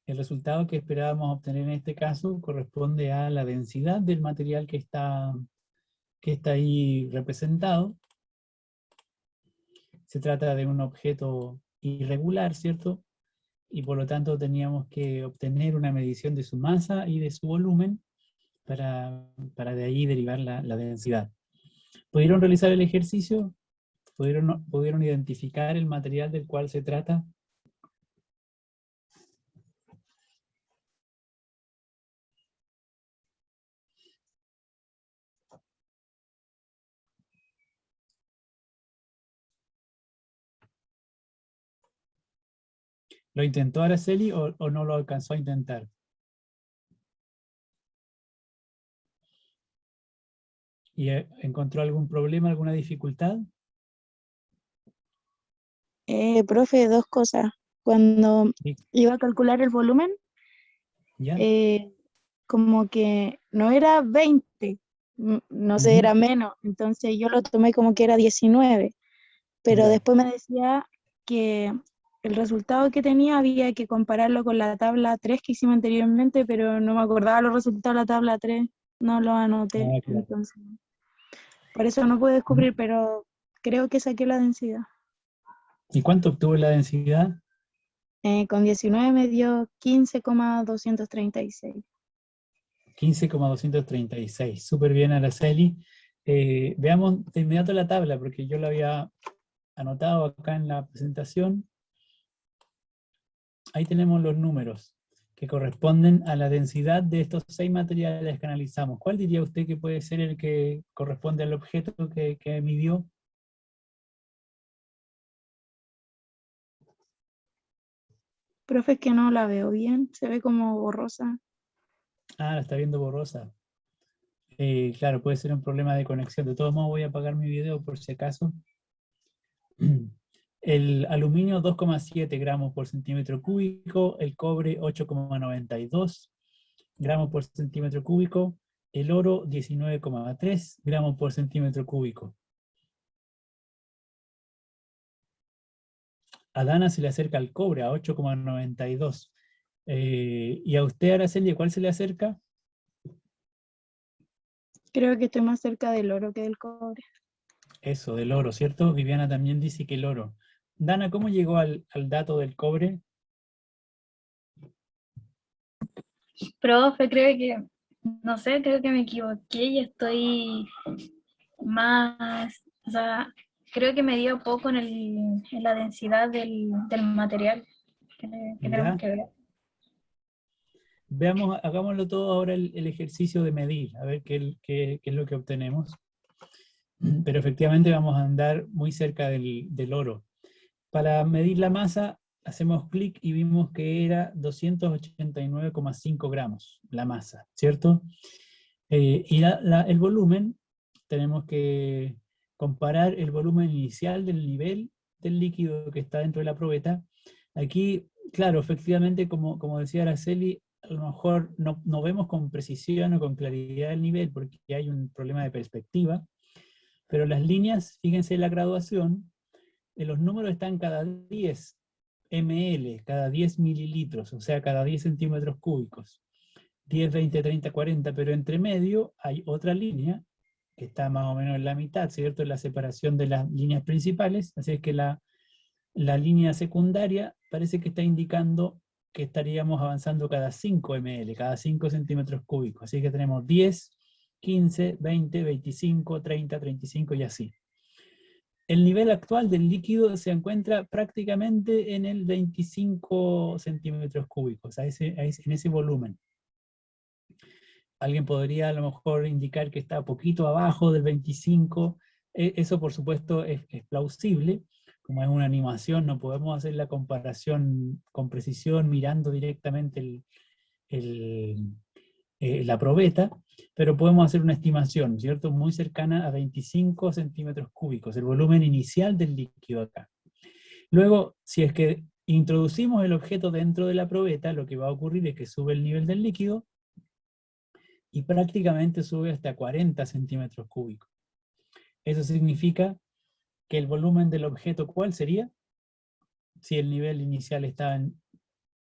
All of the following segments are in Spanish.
el resultado que esperábamos obtener en este caso corresponde a la densidad del material que está ahí representado. Se trata de un objeto irregular, ¿cierto? Y por lo tanto teníamos que obtener una medición de su masa y de su volumen para de ahí derivar la densidad. ¿Pudieron realizar el ejercicio? ¿Pudieron identificar el material del cual se trata? ¿Lo intentó Araceli o no lo alcanzó a intentar? ¿Y encontró algún problema, alguna dificultad? Profe, dos cosas. Cuando Sí. iba a calcular el volumen, ¿Ya? como que no era 20, no sé, Ujú. era menos. Entonces yo lo tomé como que era 19, pero Ya. después me decía que el resultado que tenía había que compararlo con la tabla 3 que hicimos anteriormente, pero no me acordaba los resultados de la tabla 3, no los anoté. Ah, claro. Entonces, por eso no pude Ujú. descubrir, pero creo que saqué la densidad. ¿Y cuánto obtuvo la densidad? Con 19 me dio 15,236. 15,236. Súper bien, Araceli. Veamos de inmediato la tabla, porque yo la había anotado acá en la presentación. Ahí tenemos los números que corresponden a la densidad de estos 6 materiales que analizamos. ¿Cuál diría usted que puede ser el que corresponde al objeto que midió? Profe, es que no la veo bien, se ve como borrosa. Ah, la está viendo borrosa. Claro, puede ser un problema de conexión. De todos modos voy a apagar mi video por si acaso. El aluminio 2,7 gramos por centímetro cúbico, el cobre 8,92 gramos por centímetro cúbico, el oro 19,3 gramos por centímetro cúbico. A Dana se le acerca el cobre a 8,92. ¿Y a usted, Araceli, cuál se le acerca? Creo que estoy más cerca del oro que del cobre. Eso, del oro, ¿cierto? Viviana también dice que el oro. Dana, ¿cómo llegó al dato del cobre? Profe, creo que, no sé, creo que me equivoqué y estoy más, o sea, creo que me dio poco en la densidad del material que tenemos ¿Ya? que ver. Veamos, hagámoslo todo ahora el ejercicio de medir, a ver qué es lo que obtenemos. Pero efectivamente vamos a andar muy cerca del oro. Para medir la masa, hacemos clic y vimos que era 289,5 gramos la masa, ¿cierto? Y el volumen, tenemos que comparar el volumen inicial del nivel del líquido que está dentro de la probeta. Aquí, claro, efectivamente, como decía Araceli, a lo mejor no vemos con precisión o con claridad el nivel porque hay un problema de perspectiva, pero las líneas, fíjense en la graduación, los números están cada 10 ml, cada 10 mililitros, o sea, cada 10 centímetros cúbicos. 10, 20, 30, 40, pero entre medio hay otra línea que está más o menos en la mitad, ¿cierto? En la separación de las líneas principales, así es que la línea secundaria parece que está indicando que estaríamos avanzando cada 5 ml, cada 5 centímetros cúbicos, así que tenemos 10, 15, 20, 25, 30, 35 y así. El nivel actual del líquido se encuentra prácticamente en el 25 centímetros cúbicos, en ese volumen. Alguien podría a lo mejor indicar que está poquito abajo del 25, eso por supuesto es plausible, como es una animación no podemos hacer la comparación con precisión mirando directamente la probeta, pero podemos hacer una estimación, ¿cierto? Muy cercana a 25 centímetros cúbicos, el volumen inicial del líquido acá. Luego, si es que introducimos el objeto dentro de la probeta, lo que va a ocurrir es que sube el nivel del líquido, y prácticamente sube hasta 40 centímetros cúbicos. Eso significa que el volumen del objeto, ¿cuál sería? Si el nivel inicial está en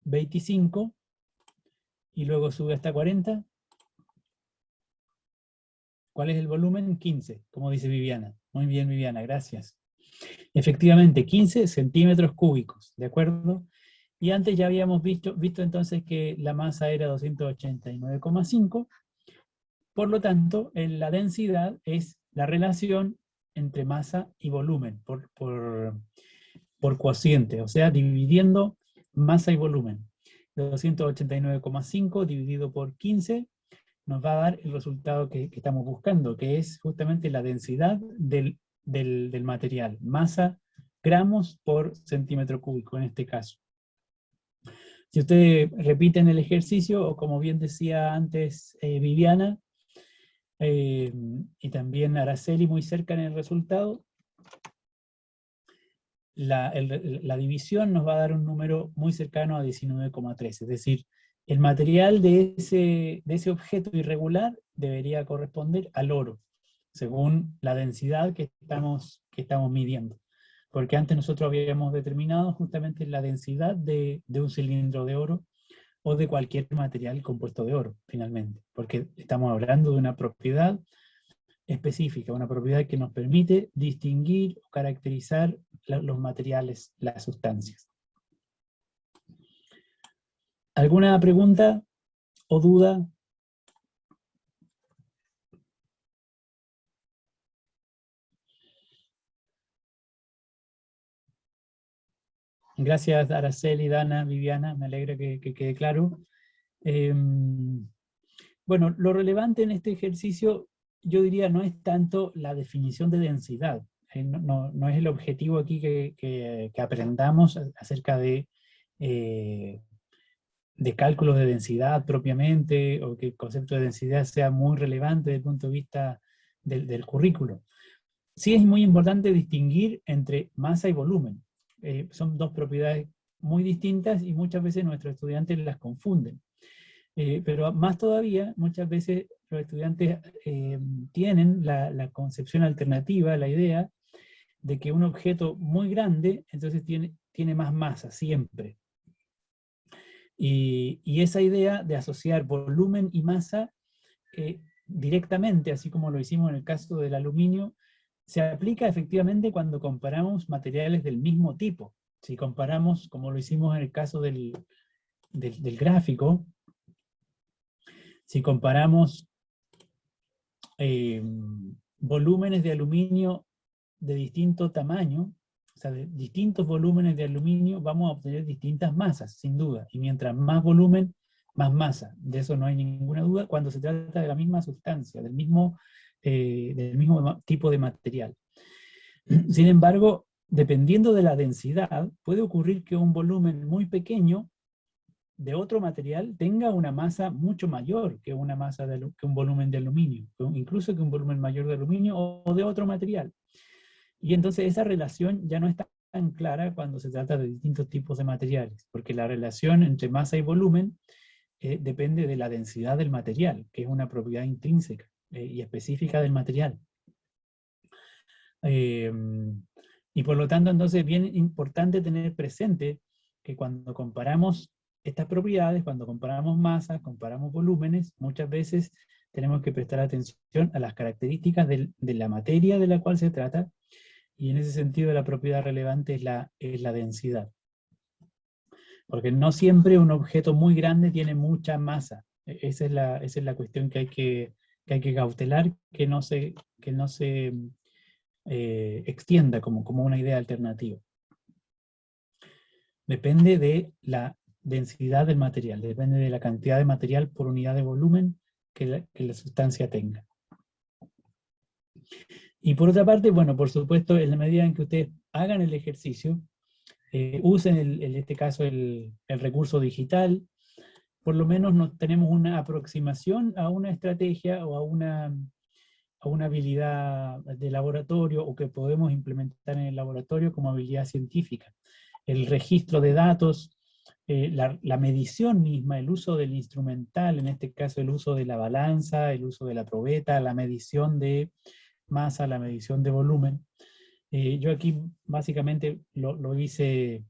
25, y luego sube hasta 40. ¿Cuál es el volumen? 15, como dice Viviana. Muy bien, Viviana, gracias. Efectivamente, 15 centímetros cúbicos, ¿de acuerdo? Y antes ya habíamos visto entonces que la masa era 289,5, por lo tanto, la densidad es la relación entre masa y volumen, por cociente, o sea, dividiendo masa y volumen. 289,5 dividido por 15 nos va a dar el resultado que estamos buscando, que es justamente la densidad del material, masa gramos por centímetro cúbico en este caso. Si ustedes repiten el ejercicio, o como bien decía antes Viviana, y también Araceli muy cerca en el resultado, la división nos va a dar un número muy cercano a 19,3, es decir, el material de ese objeto irregular debería corresponder al oro, según la densidad que estamos midiendo. Porque antes nosotros habíamos determinado justamente la densidad de un cilindro de oro, o de cualquier material compuesto de oro, finalmente. Porque estamos hablando de una propiedad específica, una propiedad que nos permite distinguir o caracterizar los materiales, las sustancias. ¿Alguna pregunta o duda? Gracias, Araceli, Dana, Viviana, me alegra que quede claro. Bueno, lo relevante en este ejercicio, yo diría, no es tanto la definición de densidad. No es el objetivo aquí que aprendamos acerca de cálculos de densidad propiamente, o que el concepto de densidad sea muy relevante desde el punto de vista del currículo. Sí es muy importante distinguir entre masa y volumen. Son dos propiedades muy distintas y muchas veces nuestros estudiantes las confunden. Pero más todavía, muchas veces los estudiantes tienen la concepción alternativa, la idea de que un objeto muy grande, entonces tiene más masa, siempre. Y esa idea de asociar volumen y masa directamente, así como lo hicimos en el caso del aluminio, se aplica efectivamente cuando comparamos materiales del mismo tipo. Si comparamos, como lo hicimos en el caso del gráfico, si comparamos volúmenes de aluminio de distinto tamaño, o sea, de distintos volúmenes de aluminio, vamos a obtener distintas masas, sin duda. Y mientras más volumen, más masa. De eso no hay ninguna duda cuando se trata de la misma sustancia, del mismo tipo de material. Sin embargo, dependiendo de la densidad, puede ocurrir que un volumen muy pequeño de otro material tenga una masa mucho mayor que una masa que un volumen de aluminio, incluso que un volumen mayor de aluminio o de otro material. Y entonces esa relación ya no está tan clara cuando se trata de distintos tipos de materiales, porque la relación entre masa y volumen depende de la densidad del material, que es una propiedad intrínseca y específica del material. Y por lo tanto, entonces, es bien importante tener presente que cuando comparamos estas propiedades, cuando comparamos masas, comparamos volúmenes, muchas veces tenemos que prestar atención a las características de la materia de la cual se trata, y en ese sentido la propiedad relevante es la densidad. Porque no siempre un objeto muy grande tiene mucha masa. Esa es la cuestión que hay que cautelar, que no se extienda como una idea alternativa. Depende de la densidad del material, depende de la cantidad de material por unidad de volumen que la sustancia tenga. Y por otra parte, bueno, por supuesto, en la medida en que ustedes hagan el ejercicio, usen en este caso el recurso digital, por lo menos tenemos una aproximación a una estrategia o a una habilidad de laboratorio, o que podemos implementar en el laboratorio como habilidad científica. El registro de datos, la medición misma, el uso del instrumental, en este caso el uso de la balanza, el uso de la probeta, la medición de masa, la medición de volumen. Yo aquí básicamente lo hice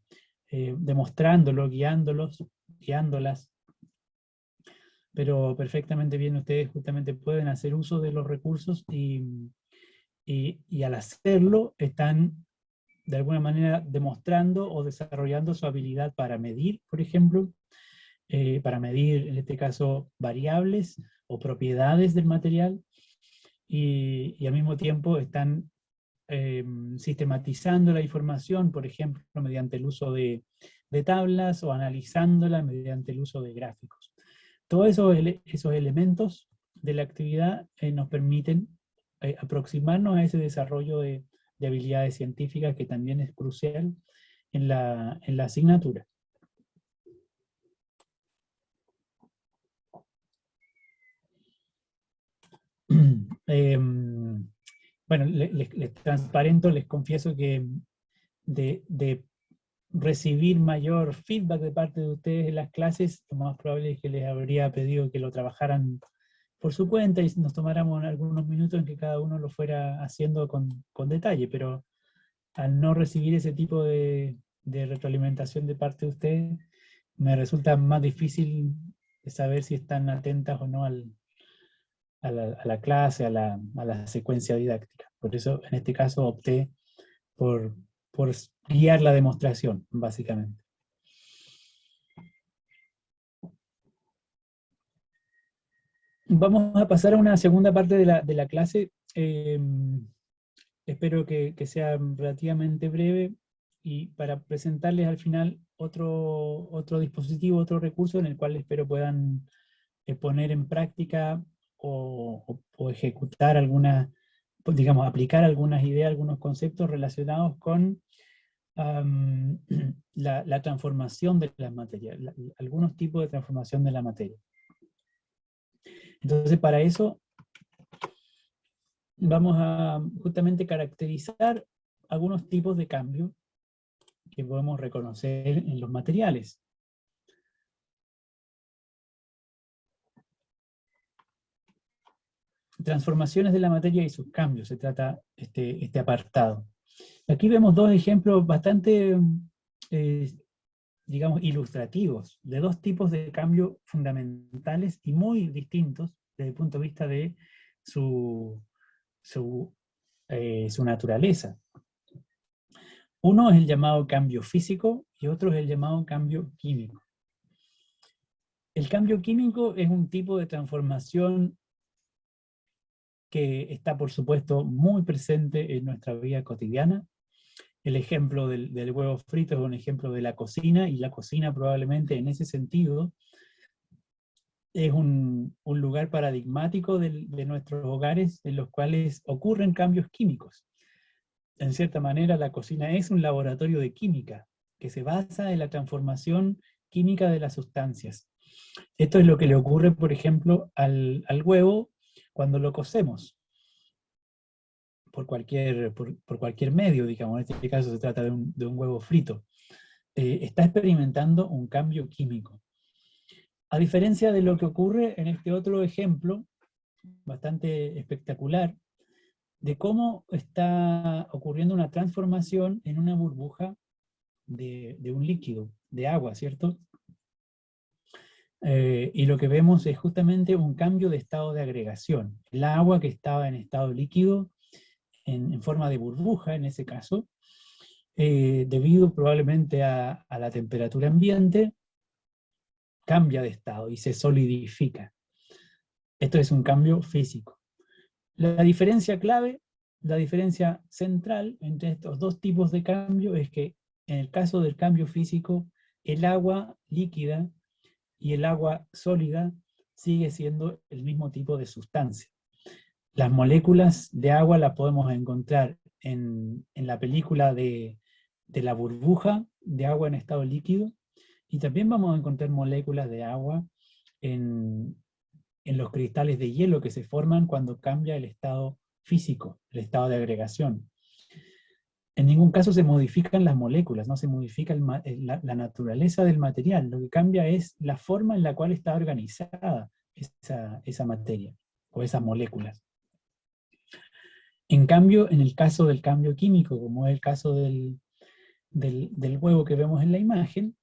demostrándolo, guiándolas pero perfectamente bien ustedes justamente pueden hacer uso de los recursos y al hacerlo están de alguna manera demostrando o desarrollando su habilidad para medir, por ejemplo, para medir en este caso variables o propiedades del material, y al mismo tiempo están sistematizando la información, por ejemplo, mediante el uso de tablas o analizándola mediante el uso de gráficos. Todos esos elementos de la actividad nos permiten aproximarnos a ese desarrollo de habilidades científicas que también es crucial en la asignatura. Bueno, les transparento, les confieso que de recibir mayor feedback de parte de ustedes en las clases, lo más probable es que les habría pedido que lo trabajaran por su cuenta y nos tomáramos algunos minutos en que cada uno lo fuera haciendo con detalle, pero al no recibir ese tipo de retroalimentación de parte de ustedes, me resulta más difícil de saber si están atentas o no a la clase, a la secuencia didáctica. Por eso, en este caso, opté por guiar la demostración, básicamente. Vamos a pasar a una segunda parte de la clase. Espero que sea relativamente breve, y para presentarles al final otro dispositivo, otro recurso en el cual espero puedan poner en práctica o ejecutar algunas, digamos, aplicar algunas ideas, algunos conceptos relacionados con la transformación de la materia, algunos tipos de transformación de la materia. Entonces, para eso vamos a justamente caracterizar algunos tipos de cambio que podemos reconocer en los materiales. Transformaciones de la materia y sus cambios, se trata este apartado. Aquí vemos dos ejemplos bastante, digamos, ilustrativos, de dos tipos de cambio fundamentales y muy distintos desde el punto de vista de su naturaleza. Uno es el llamado cambio físico y otro es el llamado cambio químico. El cambio químico es un tipo de transformación que está, por supuesto, muy presente en nuestra vida cotidiana. El ejemplo del huevo frito es un ejemplo de la cocina, y la cocina probablemente en ese sentido es un lugar paradigmático de nuestros hogares en los cuales ocurren cambios químicos. En cierta manera, la cocina es un laboratorio de química que se basa en la transformación química de las sustancias. Esto es lo que le ocurre, por ejemplo, al huevo cuando lo cocemos por cualquier medio, digamos. En este caso se trata de un huevo frito. Está experimentando un cambio químico. A diferencia de lo que ocurre en este otro ejemplo, bastante espectacular, de cómo está ocurriendo una transformación en una burbuja de un líquido, de agua, ¿cierto? Y lo que vemos es justamente un cambio de estado de agregación. El agua que estaba en estado líquido, en forma de burbuja en ese caso, debido probablemente a la temperatura ambiente, cambia de estado y se solidifica. Esto es un cambio físico. La diferencia clave, la diferencia central entre estos dos tipos de cambio es que en el caso del cambio físico, el agua líquida y el agua sólida sigue siendo el mismo tipo de sustancia. Las moléculas de agua las podemos encontrar en la película de la burbuja de agua en estado líquido, y también vamos a encontrar moléculas de agua en los cristales de hielo que se forman cuando cambia el estado físico, el estado de agregación. En ningún caso se modifican las moléculas, no se modifica la naturaleza del material, lo que cambia es la forma en la cual está organizada esa materia, o esas moléculas. En cambio, en el caso del cambio químico, como es el caso del huevo que vemos en la imagen,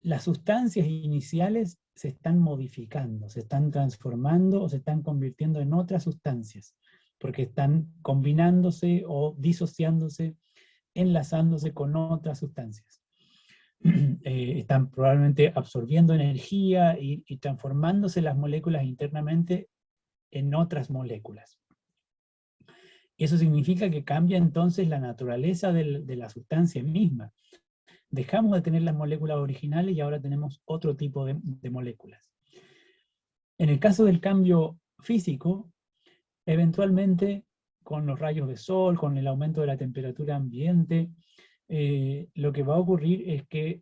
las sustancias iniciales se están modificando, se están transformando o se están convirtiendo en otras sustancias, porque están combinándose o disociándose, enlazándose con otras sustancias. Están probablemente absorbiendo energía y transformándose las moléculas internamente en otras moléculas. Eso significa que cambia entonces la naturaleza de la sustancia misma. Dejamos de tener las moléculas originales y ahora tenemos otro tipo de moléculas. En el caso del cambio físico, eventualmente con los rayos de sol, con el aumento de la temperatura ambiente, lo que va a ocurrir es que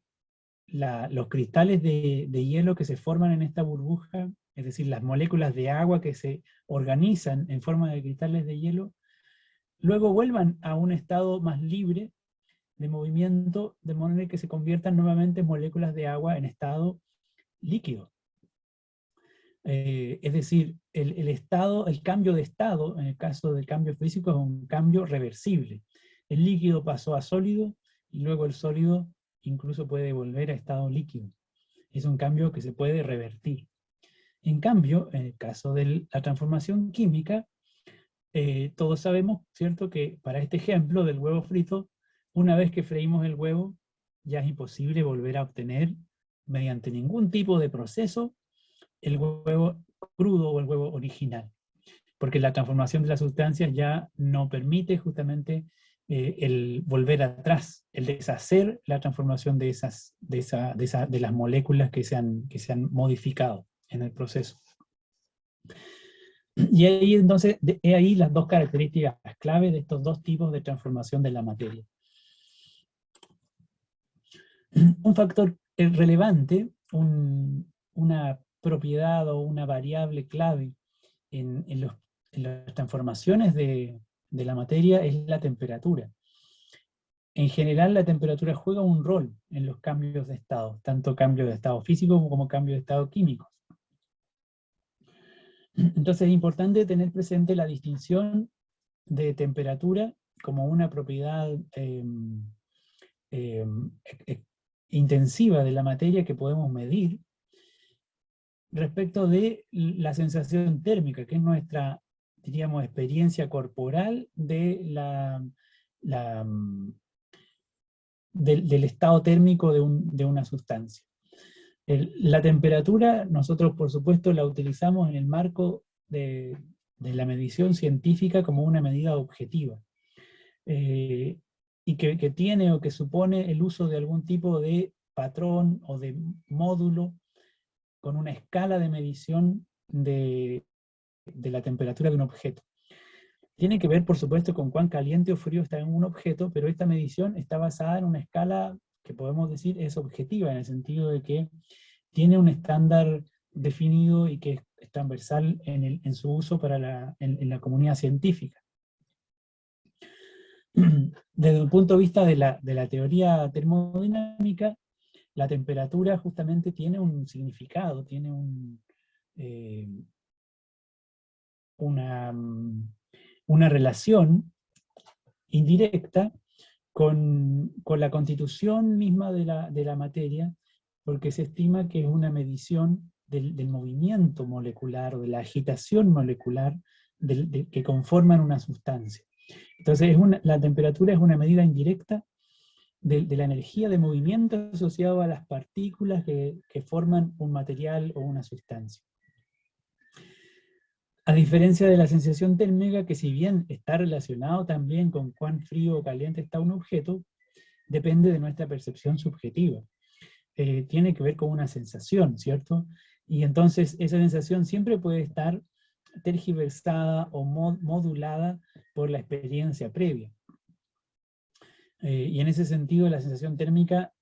los cristales de hielo que se forman en esta burbuja, es decir, las moléculas de agua que se organizan en forma de cristales de hielo, luego vuelvan a un estado más libre de movimiento, de manera que se conviertan nuevamente en moléculas de agua en estado líquido. Es decir, el cambio de estado, en el caso del cambio físico, es un cambio reversible. El líquido pasó a sólido, y luego el sólido incluso puede volver a estado líquido. Es un cambio que se puede revertir. En cambio, en el caso de la transformación química, todos sabemos, ¿cierto?, que para este ejemplo del huevo frito, una vez que freímos el huevo, ya es imposible volver a obtener, mediante ningún tipo de proceso, el huevo crudo o el huevo original, porque la transformación de las sustancias ya no permite justamente el volver atrás, el deshacer la transformación de las moléculas que se han modificado en el proceso. Y ahí entonces, he ahí las dos características clave de estos dos tipos de transformación de la materia. Un factor relevante, una propiedad o una variable clave en las transformaciones de la materia es la temperatura. En general, la temperatura juega un rol en los cambios de estado, tanto cambio de estado físico como cambio de estado químico. Entonces es importante tener presente la distinción de temperatura como una propiedad intensiva de la materia que podemos medir respecto de la sensación térmica, que es nuestra, diríamos, experiencia corporal de del estado térmico de una sustancia. La temperatura, nosotros por supuesto la utilizamos en el marco de la medición científica como una medida objetiva, y que tiene o que supone el uso de algún tipo de patrón o de módulo con una escala de medición de la temperatura de un objeto. Tiene que ver, por supuesto, con cuán caliente o frío está en un objeto, pero esta medición está basada en una escala que podemos decir es objetiva, en el sentido de que tiene un estándar definido y que es transversal en su uso en la comunidad científica. Desde el punto de vista de la teoría termodinámica, la temperatura justamente tiene un significado, tiene una relación indirecta con la constitución misma de la materia, porque se estima que es una medición del movimiento molecular o de la agitación molecular que conforman una sustancia. Entonces la temperatura es una medida indirecta de la energía de movimiento asociado a las partículas que forman un material o una sustancia. A diferencia de la sensación térmica, que si bien está relacionado también con cuán frío o caliente está un objeto, depende de nuestra percepción subjetiva. Tiene que ver con una sensación, ¿cierto? Y entonces esa sensación siempre puede estar tergiversada o modulada por la experiencia previa. Y en ese sentido la sensación térmica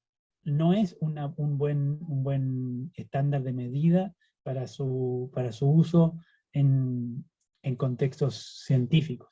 no es un buen estándar de medida para su uso en contextos científicos.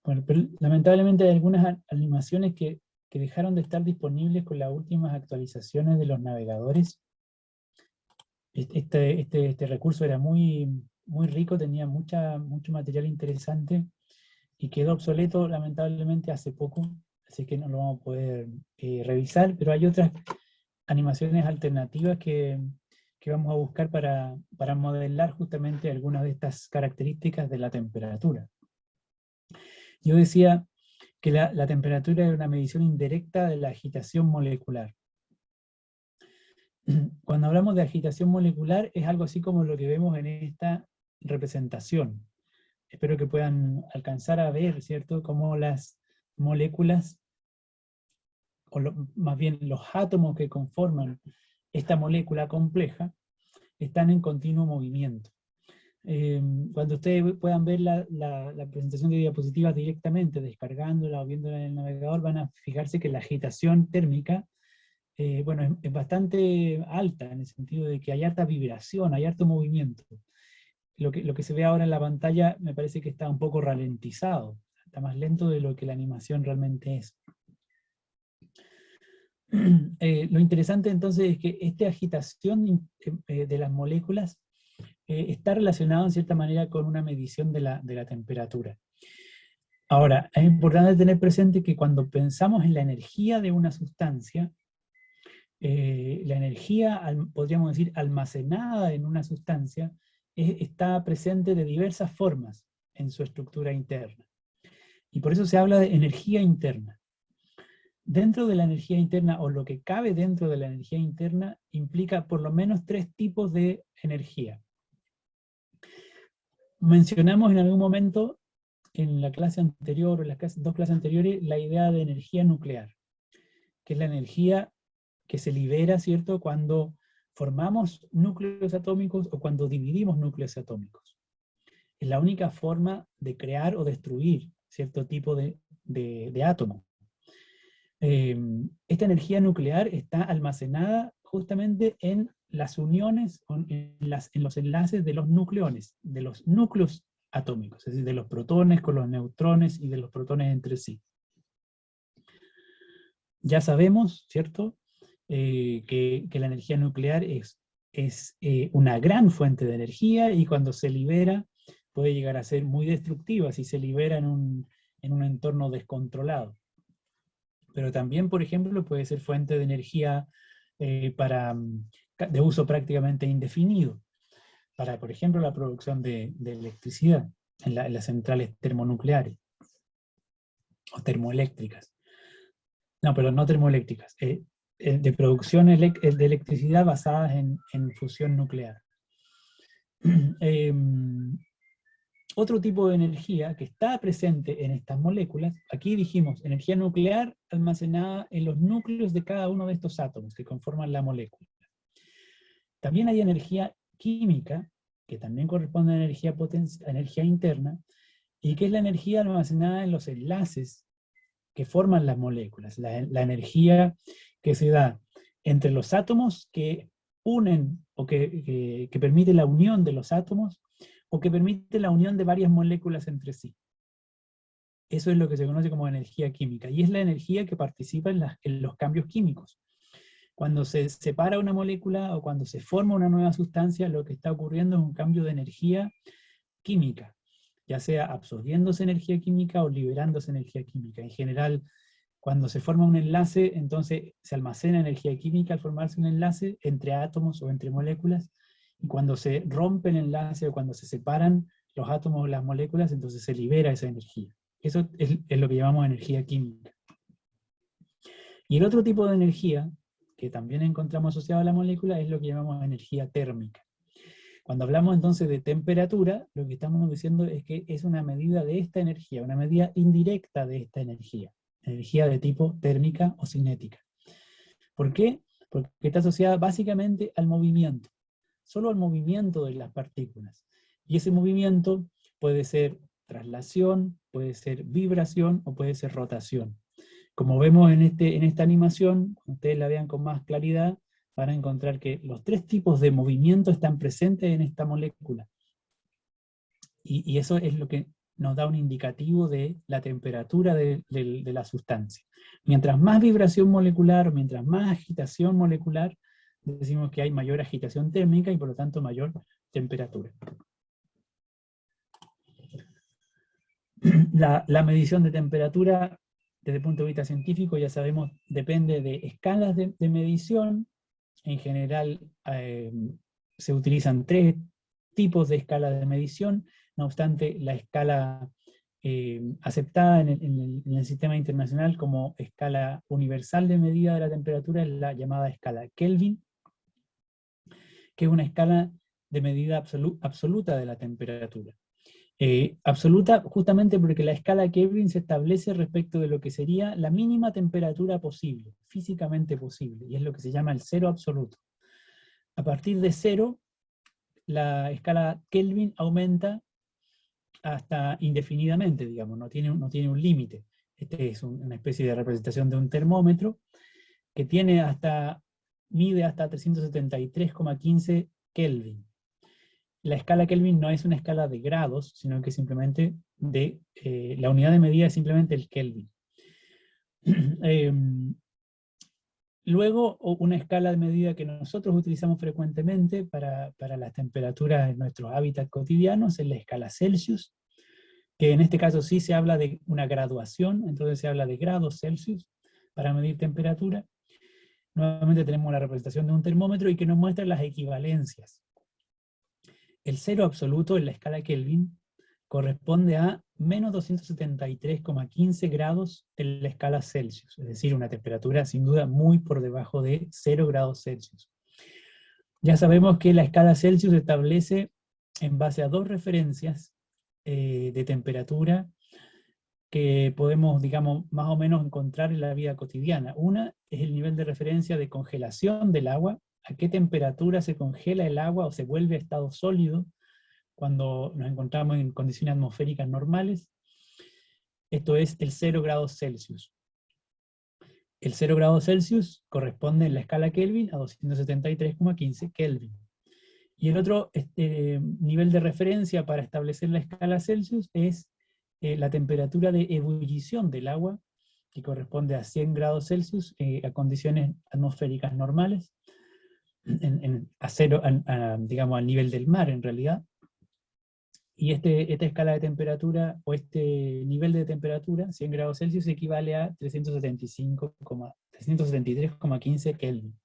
Bueno, pero lamentablemente hay algunas animaciones que dejaron de estar disponibles con las últimas actualizaciones de los navegadores. Este recurso era muy rico, tenía mucho material interesante y quedó obsoleto lamentablemente hace poco, así que no lo vamos a poder revisar, pero hay otras animaciones alternativas que vamos a buscar para modelar justamente algunas de estas características de la temperatura. Yo decía que la temperatura es una medición indirecta de la agitación molecular. Cuando hablamos de agitación molecular es algo así como lo que vemos en esta representación. Espero que puedan alcanzar a ver, ¿cierto?, cómo las moléculas, o más bien los átomos que conforman esta molécula compleja, están en continuo movimiento. Cuando ustedes puedan ver la presentación de diapositivas directamente, descargándola o viéndola en el navegador, van a fijarse que la agitación térmica bueno, es bastante alta, en el sentido de que hay harta vibración, hay harto movimiento. Lo que se ve ahora en la pantalla me parece que está un poco ralentizado, está más lento de lo que la animación realmente es. Lo interesante entonces es que esta agitación de las moléculas está relacionado en cierta manera con una medición de la temperatura. Ahora, es importante tener presente que cuando pensamos en la energía de una sustancia, la energía, podríamos decir, almacenada en una sustancia, está presente de diversas formas en su estructura interna. Y por eso se habla de energía interna. Dentro de la energía interna, o lo que cabe dentro de la energía interna, implica por lo menos 3 tipos de energía. Mencionamos en algún momento, en la clase anterior, o en las 2 clases anteriores, la idea de energía nuclear, que es la energía que se libera, ¿cierto?, cuando formamos núcleos atómicos o cuando dividimos núcleos atómicos. Es la única forma de crear o destruir cierto tipo de átomo. Esta energía nuclear está almacenada justamente en las uniones, en los enlaces de los nucleones, de los núcleos atómicos, es decir, de los protones con los neutrones y de los protones entre sí. Ya sabemos, ¿cierto?, que la energía nuclear es una gran fuente de energía, y cuando se libera puede llegar a ser muy destructiva si se libera en un entorno descontrolado. Pero también, por ejemplo, puede ser fuente de energía de uso prácticamente indefinido, para, por ejemplo, la producción de electricidad en las centrales termonucleares, o termoeléctricas. No, pero no termoeléctricas, de producción de electricidad basadas en fusión nuclear. Otro tipo de energía que está presente en estas moléculas, aquí dijimos, energía nuclear almacenada en los núcleos de cada uno de estos átomos que conforman la molécula. También hay energía química, que también corresponde a energía interna, y que es la energía almacenada en los enlaces que forman las moléculas, la energía que se da entre los átomos que unen, o que permite la unión de los átomos, o que permite la unión de varias moléculas entre sí. Eso es lo que se conoce como energía química, y es la energía que participa en los cambios químicos. Cuando se separa una molécula, o cuando se forma una nueva sustancia, lo que está ocurriendo es un cambio de energía química, ya sea absorbiéndose energía química o liberándose energía química. En general, cuando se forma un enlace, entonces se almacena energía química al formarse un enlace entre átomos o entre moléculas, y cuando se rompe el enlace o cuando se separan los átomos o las moléculas, entonces se libera esa energía. Eso es lo que llamamos energía química. Y el otro tipo de energía, que también encontramos asociado a la molécula, es lo que llamamos energía térmica. Cuando hablamos entonces de temperatura, lo que estamos diciendo es que es una medida de esta energía, una medida indirecta de esta energía de tipo térmica o cinética. ¿Por qué? Porque está asociada básicamente al movimiento, solo al movimiento de las partículas. Y ese movimiento puede ser traslación, puede ser vibración o puede ser rotación. Como vemos en esta animación, cuando ustedes la vean con más claridad, van a encontrar que los 3 tipos de movimiento están presentes en esta molécula. Y eso es lo que nos da un indicativo de la temperatura de la sustancia. Mientras más vibración molecular, mientras más agitación molecular, decimos que hay mayor agitación térmica y por lo tanto mayor temperatura. La medición de temperatura, desde el punto de vista científico, ya sabemos, depende de escalas de medición. En general se utilizan 3 tipos de escalas de medición. No obstante, la escala aceptada en el sistema internacional como escala universal de medida de la temperatura es la llamada escala Kelvin, que es una escala de medida absoluta de la temperatura. Absoluta justamente porque la escala Kelvin se establece respecto de lo que sería la mínima temperatura posible, físicamente posible, y es lo que se llama el cero absoluto. A partir de 0, la escala Kelvin aumenta hasta indefinidamente, digamos, no tiene un límite. Este es una especie de representación de un termómetro que mide hasta 373,15 Kelvin. La escala Kelvin no es una escala de grados, sino que simplemente la unidad de medida es simplemente el Kelvin. Luego, una escala de medida que nosotros utilizamos frecuentemente para las temperaturas en nuestros hábitats cotidianos es la escala Celsius, que en este caso sí se habla de una graduación, entonces se habla de grados Celsius para medir temperatura. Nuevamente tenemos la representación de un termómetro y que nos muestra las equivalencias. El cero absoluto en la escala Kelvin corresponde a menos 273,15 grados en la escala Celsius, es decir, una temperatura sin duda muy por debajo de 0 grados Celsius. Ya sabemos que la escala Celsius se establece en base a 2 referencias de temperatura que podemos, digamos, más o menos encontrar en la vida cotidiana. Una es el nivel de referencia de congelación del agua, a qué temperatura se congela el agua o se vuelve a estado sólido cuando nos encontramos en condiciones atmosféricas normales. Esto es el 0 grados Celsius. El 0 grados Celsius corresponde en la escala Kelvin a 273,15 Kelvin. Y el otro nivel de referencia para establecer la escala Celsius es la temperatura de ebullición del agua, que corresponde a 100 grados Celsius a condiciones atmosféricas normales, digamos al nivel del mar en realidad. Y esta escala de temperatura, o este nivel de temperatura, 100 grados Celsius, equivale a 373,15 Kelvin.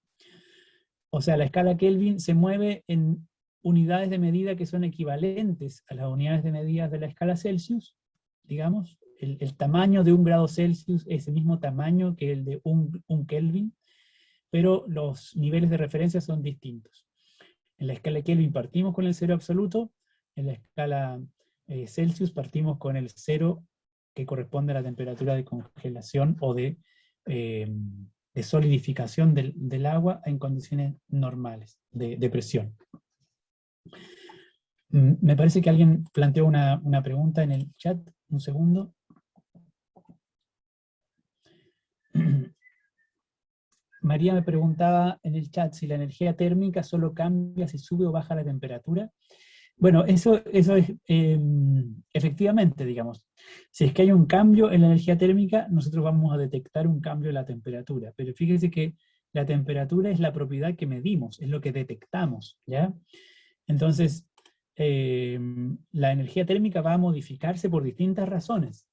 O sea, la escala Kelvin se mueve en unidades de medida que son equivalentes a las unidades de medida de la escala Celsius, digamos. El tamaño de 1 grado Celsius es el mismo tamaño que el de un Kelvin, pero los niveles de referencia son distintos. En la escala Kelvin partimos con el 0 absoluto, en la escala Celsius partimos con el 0 que corresponde a la temperatura de congelación o de solidificación del agua en condiciones normales de presión. Me parece que alguien planteó una pregunta en el chat. Un segundo. María me preguntaba en el chat si la energía térmica solo cambia si sube o baja la temperatura. Bueno, eso es efectivamente, digamos. Si es que hay un cambio en la energía térmica, nosotros vamos a detectar un cambio en la temperatura. Pero fíjese que la temperatura es la propiedad que medimos, es lo que detectamos, ¿ya? Entonces, la energía térmica va a modificarse por distintas razones.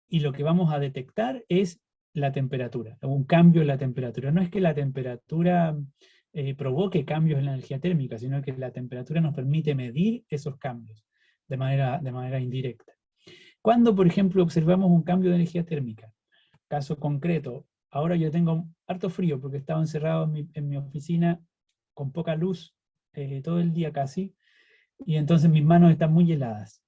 Y lo que vamos a detectar es la temperatura, un cambio en la temperatura. No es que la temperatura provoque cambios en la energía térmica, sino que la temperatura nos permite medir esos cambios de manera indirecta. Cuando, por ejemplo, observamos un cambio de energía térmica, caso concreto, ahora yo tengo harto frío porque estaba encerrado en mi oficina con poca luz todo el día casi, y entonces mis manos están muy heladas.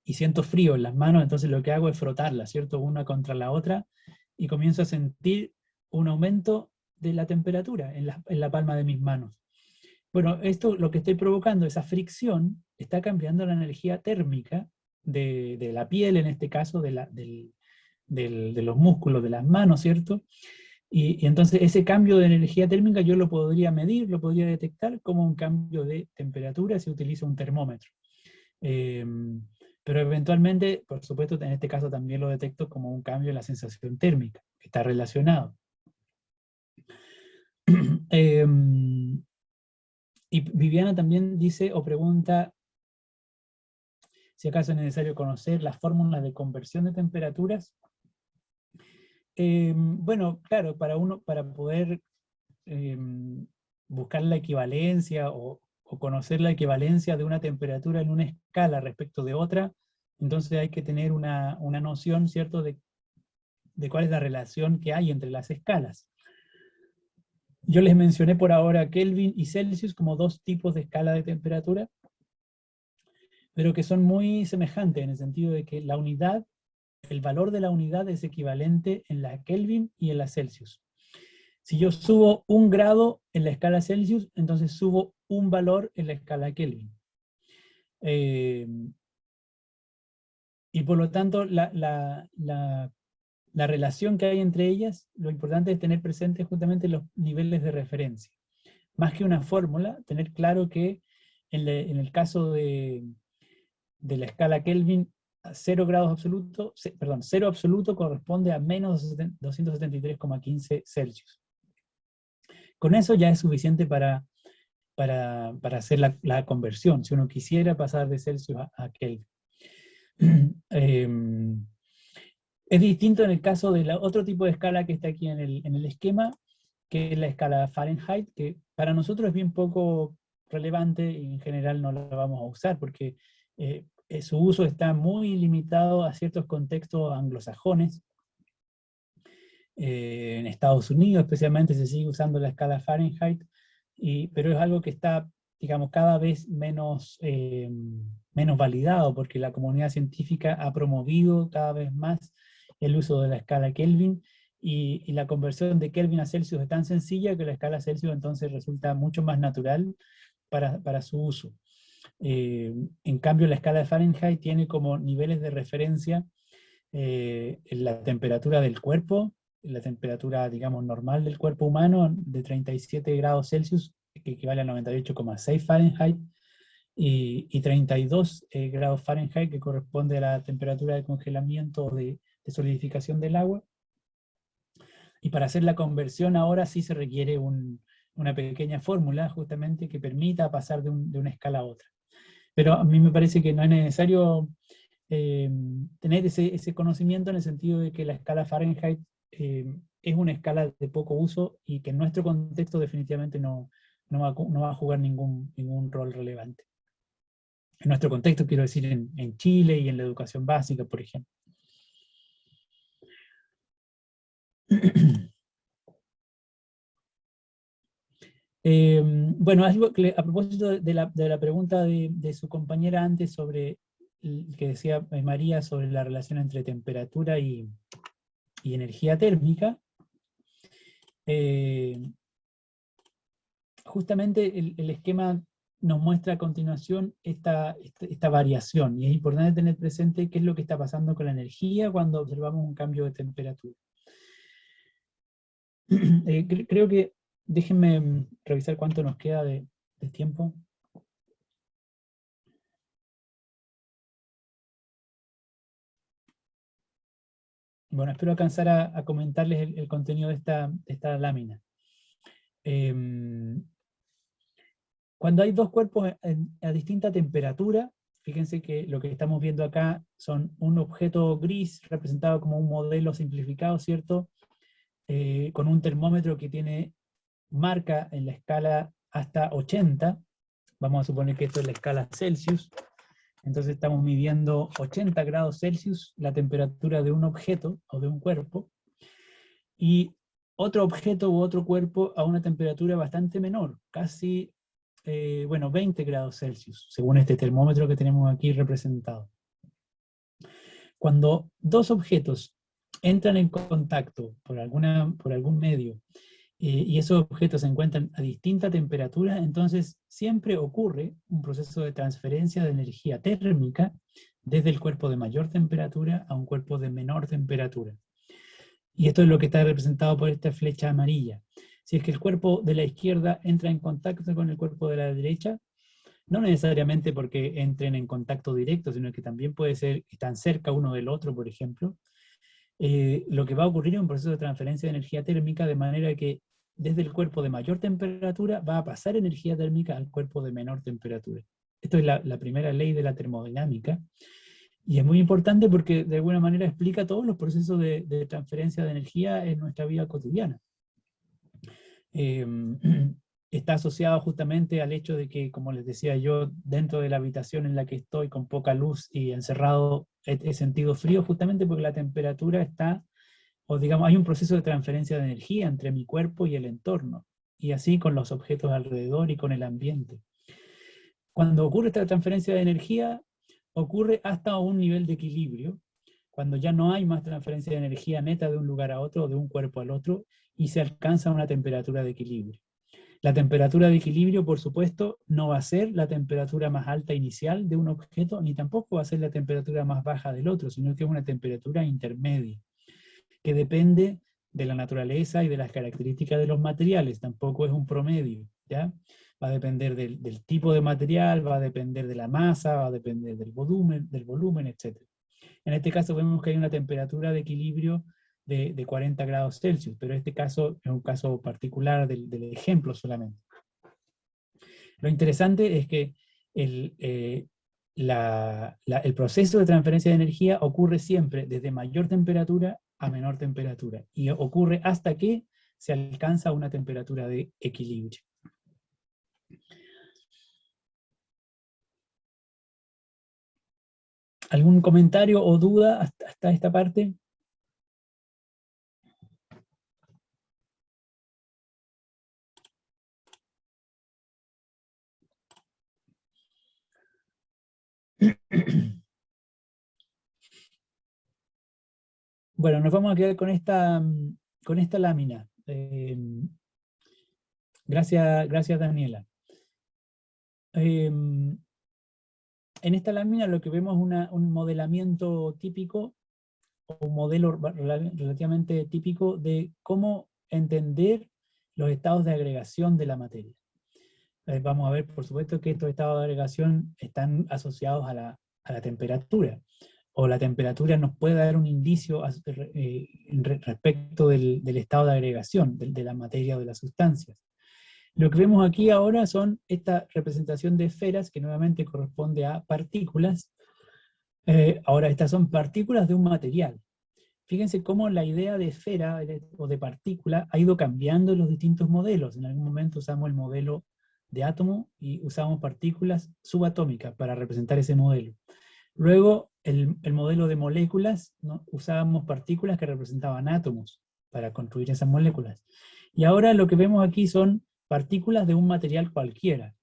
Y siento frío en las manos, entonces lo que hago es frotarlas, ¿cierto? Una contra la otra, y comienzo a sentir un aumento de la temperatura en la palma de mis manos. Bueno, esto lo que estoy provocando, esa fricción, está cambiando la energía térmica de la piel, en este caso, de los músculos de las manos, ¿cierto? Y entonces ese cambio de energía térmica yo lo podría medir, lo podría detectar como un cambio de temperatura si utilizo un termómetro. Pero eventualmente, por supuesto, en este caso también lo detecto como un cambio en la sensación térmica, que está relacionado. Y Viviana también dice o pregunta si acaso es necesario conocer las fórmulas de conversión de temperaturas. Bueno, claro, para poder buscar la equivalencia o conocer la equivalencia de una temperatura en una escala respecto de otra, entonces hay que tener una noción, ¿cierto?, de cuál es la relación que hay entre las escalas. Yo les mencioné por ahora Kelvin y Celsius como dos tipos de escala de temperatura, pero que son muy semejantes en el sentido de que la unidad, el valor de la unidad es equivalente en la Kelvin y en la Celsius. Si yo subo 1 grado en la escala Celsius, entonces subo un valor en la escala Kelvin. Y por lo tanto, la relación que hay entre ellas, lo importante es tener presente justamente los niveles de referencia. Más que una fórmula, tener claro que en el caso de la escala Kelvin, 0 grados absoluto, perdón, 0 absoluto corresponde a menos 273,15 Celsius. Con eso ya es suficiente para hacer la conversión, si uno quisiera pasar de Celsius a Kelvin. Es distinto en el caso de otro tipo de escala que está aquí en el esquema, que es la escala Fahrenheit, que para nosotros es bien poco relevante y en general no la vamos a usar, porque su uso está muy limitado a ciertos contextos anglosajones. En Estados Unidos especialmente se sigue usando la escala Fahrenheit, pero es algo que está, digamos, cada vez menos validado, porque la comunidad científica ha promovido cada vez más el uso de la escala Kelvin, y la conversión de Kelvin a Celsius es tan sencilla que la escala Celsius entonces resulta mucho más natural para su uso. En cambio, la escala de Fahrenheit tiene como niveles de referencia la temperatura del cuerpo, la temperatura, digamos, normal del cuerpo humano, de 37 grados Celsius, que equivale a 98,6 Fahrenheit, y 32 grados Fahrenheit, que corresponde a la temperatura de congelamiento o de solidificación del agua. Y para hacer la conversión ahora sí se requiere una pequeña fórmula, justamente, que permita pasar de una escala a otra. Pero a mí me parece que no es necesario tener ese conocimiento, en el sentido de que la escala Fahrenheit es una escala de poco uso, y que en nuestro contexto definitivamente no va a jugar ningún rol relevante. En nuestro contexto, quiero decir, en Chile y en la educación básica, por ejemplo. Bueno, a propósito de la pregunta de su compañera antes sobre, que decía María, sobre la relación entre temperatura y energía térmica, justamente el esquema nos muestra a continuación esta variación, y es importante tener presente qué es lo que está pasando con la energía cuando observamos un cambio de temperatura. Creo que, déjenme revisar cuánto nos queda de tiempo. Bueno, espero alcanzar a comentarles el contenido de esta lámina. Cuando hay dos cuerpos a distinta temperatura, fíjense que lo que estamos viendo acá son un objeto gris representado como un modelo simplificado, ¿cierto? Con un termómetro que marca en la escala hasta 80, vamos a suponer que esto es la escala Celsius, entonces estamos midiendo 80 grados Celsius, la temperatura de un objeto o de un cuerpo, y otro objeto u otro cuerpo a una temperatura bastante menor, casi, 20 grados Celsius, según este termómetro que tenemos aquí representado. Cuando dos objetos entran en contacto por algún medio, y esos objetos se encuentran a distinta temperatura, entonces siempre ocurre un proceso de transferencia de energía térmica desde el cuerpo de mayor temperatura a un cuerpo de menor temperatura. Y esto es lo que está representado por esta flecha amarilla. Si es que el cuerpo de la izquierda entra en contacto con el cuerpo de la derecha, no necesariamente porque entren en contacto directo, sino que también puede ser que están cerca uno del otro, por ejemplo. Lo que va a ocurrir es un proceso de transferencia de energía térmica, de manera que desde el cuerpo de mayor temperatura va a pasar energía térmica al cuerpo de menor temperatura. Esto es la primera ley de la termodinámica, y es muy importante porque de alguna manera explica todos los procesos de transferencia de energía en nuestra vida cotidiana. Está asociado justamente al hecho de que, como les decía yo, dentro de la habitación en la que estoy con poca luz y encerrado, he sentido frío justamente porque la temperatura está, o digamos, hay un proceso de transferencia de energía entre mi cuerpo y el entorno, y así con los objetos alrededor y con el ambiente. Cuando ocurre esta transferencia de energía, ocurre hasta un nivel de equilibrio, cuando ya no hay más transferencia de energía neta de un lugar a otro, de un cuerpo al otro, y se alcanza una temperatura de equilibrio. La temperatura de equilibrio, por supuesto, no va a ser la temperatura más alta inicial de un objeto, ni tampoco va a ser la temperatura más baja del otro, sino que es una temperatura intermedia, que depende de la naturaleza y de las características de los materiales, tampoco es un promedio, ¿ya? Va a depender del tipo de material, va a depender de la masa, va a depender del volumen, etc. En este caso vemos que hay una temperatura de equilibrio de 40 grados Celsius, pero este caso es un caso particular del ejemplo solamente. Lo interesante es que el proceso de transferencia de energía ocurre siempre desde mayor temperatura a menor temperatura, y ocurre hasta que se alcanza una temperatura de equilibrio. ¿Algún comentario o duda hasta esta parte? Bueno, nos vamos a quedar con esta lámina. Gracias Daniela. En esta lámina lo que vemos es un modelamiento típico, o un modelo relativamente típico de cómo entender los estados de agregación de la materia. Vamos a ver, por supuesto, que estos estados de agregación están asociados a la temperatura, o la temperatura nos puede dar un indicio respecto del estado de agregación de la materia o de las sustancias. Lo que vemos aquí ahora son esta representación de esferas, que nuevamente corresponde a partículas. Ahora, estas son partículas de un material. Fíjense cómo la idea de esfera o de partícula ha ido cambiando en los distintos modelos. En algún momento usamos el modelo de átomo y usamos partículas subatómicas para representar ese modelo. Luego, el modelo de moléculas, ¿no? Usábamos partículas que representaban átomos para construir esas moléculas. Y ahora lo que vemos aquí son partículas de un material cualquiera.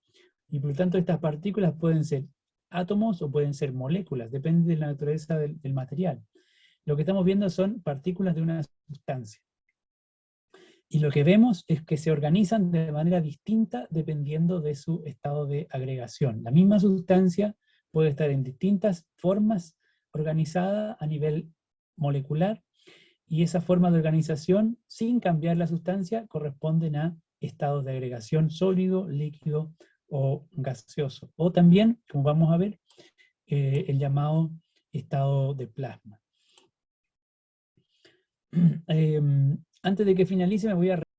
Y por lo tanto estas partículas pueden ser átomos o pueden ser moléculas, depende de la naturaleza del material. Lo que estamos viendo son partículas de una sustancia. Y lo que vemos es que se organizan de manera distinta dependiendo de su estado de agregación. La misma sustancia puede estar en distintas formas organizada a nivel molecular, y esa forma de organización, sin cambiar la sustancia, corresponden a estados de agregación sólido, líquido o gaseoso. O también, como vamos a ver, el llamado estado de plasma. Antes de que finalice, me voy a